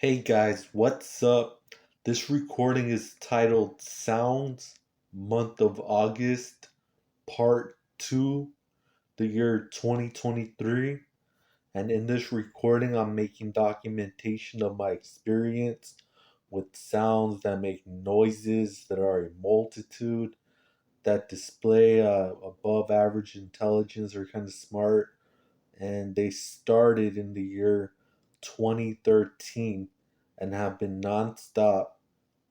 Hey guys, what's up? This recording is titled Sounds Month of August, Part 2, the year 2023. And in this recording, I'm making documentation of my experience with sounds that make noises that are a multitude, that display above average intelligence, are kind of smart. And they started in the year 2013 and have been nonstop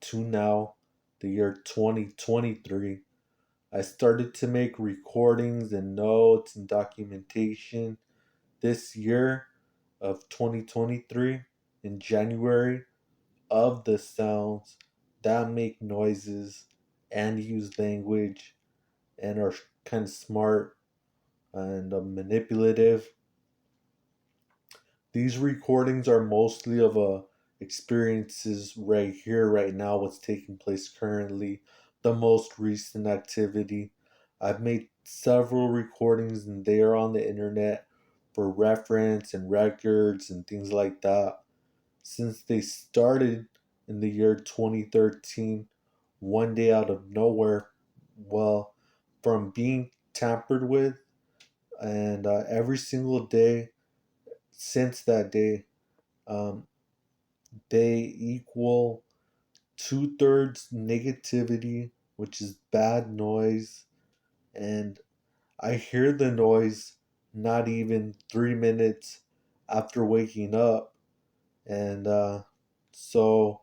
to now, the year 2023. I started to make recordings and notes and documentation this year of 2023 in January of the sounds that make noises and use language and are kind of smart and manipulative. These recordings are mostly of experiences right here, right now, what's taking place currently, the most recent activity. I've made several recordings and they are on the internet for reference and records and things like that. Since they started in the year 2013, one day out of nowhere, well, from being tampered with, and every single day since that day, um, they equal two-thirds negativity, which is bad noise, and I hear the noise not even 3 minutes after waking up. And so,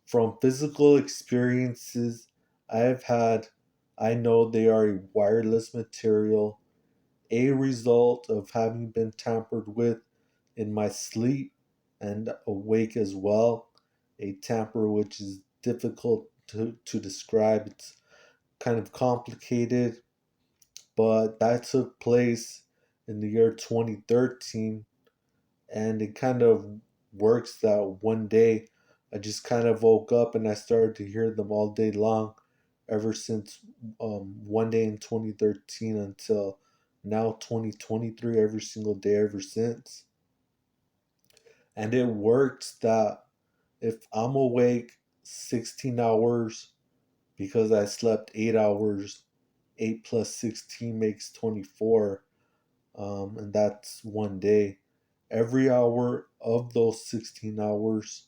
from physical experiences I've had, I know they are a wireless material, a result of having been tampered with in my sleep and awake as well. A tamper which is difficult to describe. It's kind of complicated, but that took place in the year 2013, and it kind of works that one day I just kind of woke up and I started to hear them all day long ever since one day in 2013 until now 2023, every single day ever since. And it works that if I'm awake 16 hours because I slept 8 hours, 8 plus 16 makes 24, and that's one day. Every hour of those 16 hours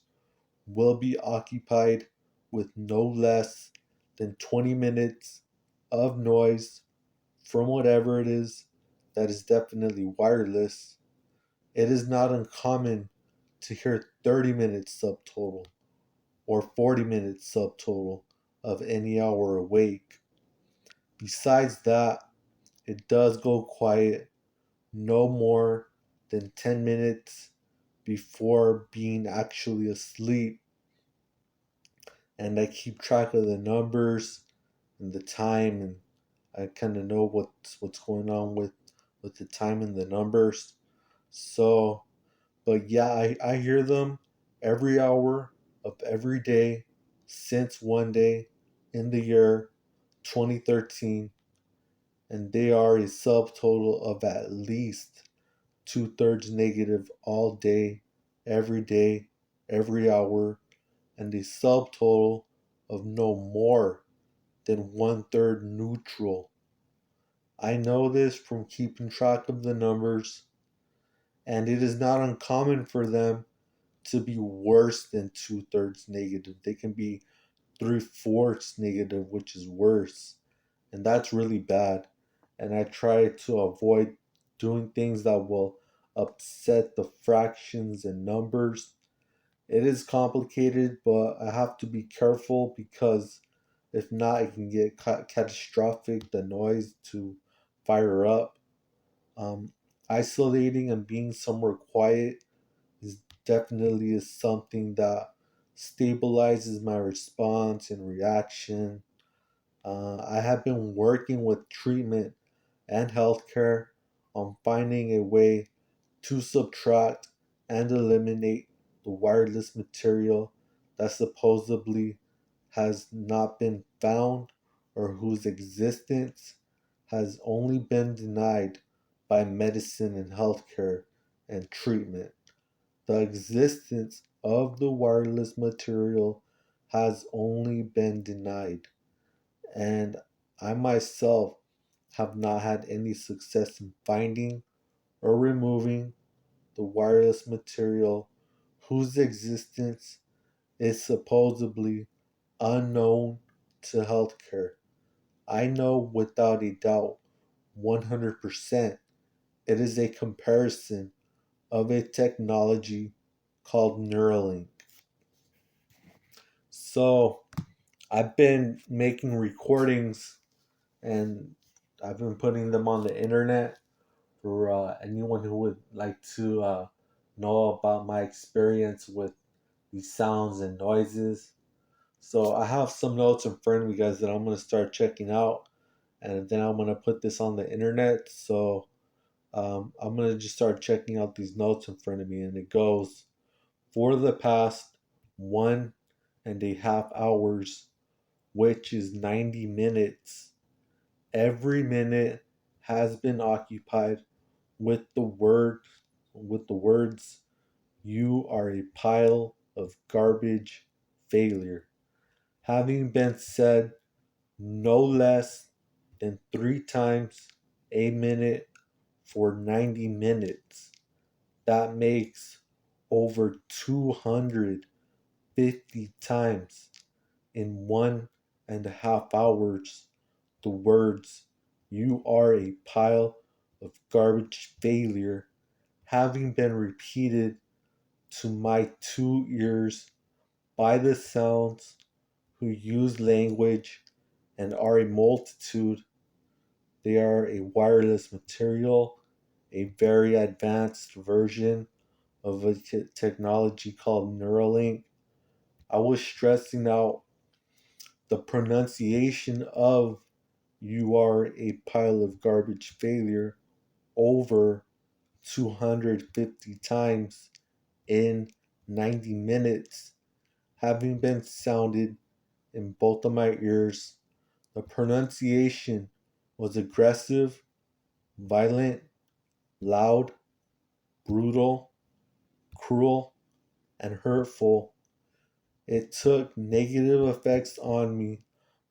will be occupied with no less than 20 minutes of noise from whatever it is that is definitely wireless. It is not uncommon to hear 30 minutes subtotal or 40 minutes subtotal of any hour awake. Besides that, it does go quiet no more than 10 minutes before being actually asleep, and I keep track of the numbers and the time, and I kind of know what's going on with the time and the numbers. So, but yeah, I hear them every hour of every day since one day in the year 2013, and they are a subtotal of at least two-thirds negative all day, every hour, and a subtotal of no more than one-third neutral. I know this from keeping track of the numbers, and it is not uncommon for them to be worse than two-thirds negative. They can be three-fourths negative, which is worse, and that's really bad. And I try to avoid doing things that will upset the fractions and numbers. It is complicated, but I have to be careful because if not, it can get catastrophic. The noise to fire up. Um, Isolating and being somewhere quiet is definitely is something that stabilizes my response and reaction. I have been working with treatment and healthcare on finding a way to subtract and eliminate the wireless material that supposedly has not been found or whose existence has only been denied by medicine and healthcare and treatment. The existence of the wireless material has only been denied, and I myself have not had any success in finding or removing the wireless material whose existence is supposedly unknown to healthcare. I know without a doubt, 100%, it is a comparison of a technology called Neuralink. So I've been making recordings and I've been putting them on the internet for anyone who would like to know about my experience with these sounds and noises. So I have some notes in front of you guys that I'm going to start checking out, and then I'm going to put this on the internet. So I'm going to just start checking out these notes in front of me, and it goes, for the past 1.5 hours, which is 90 minutes, every minute has been occupied with the words, "You are a pile of garbage failure," having been said no less than 3 times a minute for 90 minutes. That makes over 250 times in 1.5 hours the words, "You are a pile of garbage failure," having been repeated to my 2 ears by the sounds who use language and are a multitude. They are a wireless material, a very advanced version of a technology called Neuralink. I was stressing out the pronunciation of "You are a pile of garbage failure" over 250 times in 90 minutes, having been sounded in both of my ears. The pronunciation was aggressive, violent, loud, brutal, cruel, and hurtful. It took negative effects on me.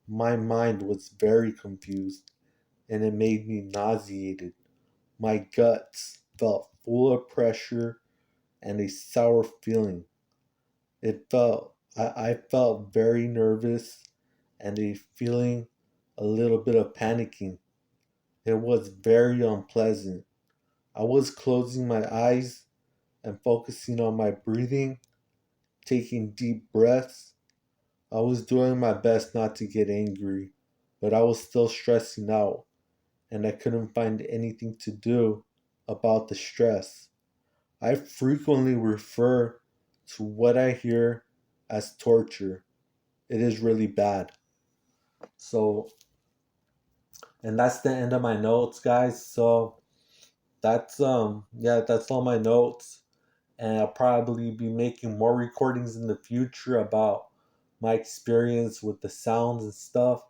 My mind was very confused, and it made me nauseated. My guts felt full of pressure and a sour feeling. I felt very nervous and a feeling a little bit of panicking. It was very unpleasant. I was closing my eyes and focusing on my breathing, taking deep breaths. I was doing my best not to get angry, but I was still stressing out, and I couldn't find anything to do about the stress. I frequently refer to what I hear as torture. It is really bad. So, and that's the end of my notes, guys. So, that's all my notes, and I'll probably be making more recordings in the future about my experience with the sounds and stuff.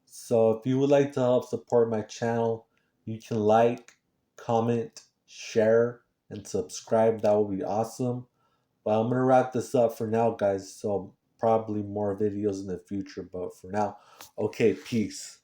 So if you would like to help support my channel, you can like, comment, share, and subscribe. That would be awesome. But I'm gonna wrap this up for now, guys. So probably more videos in the future, but for now, okay, peace.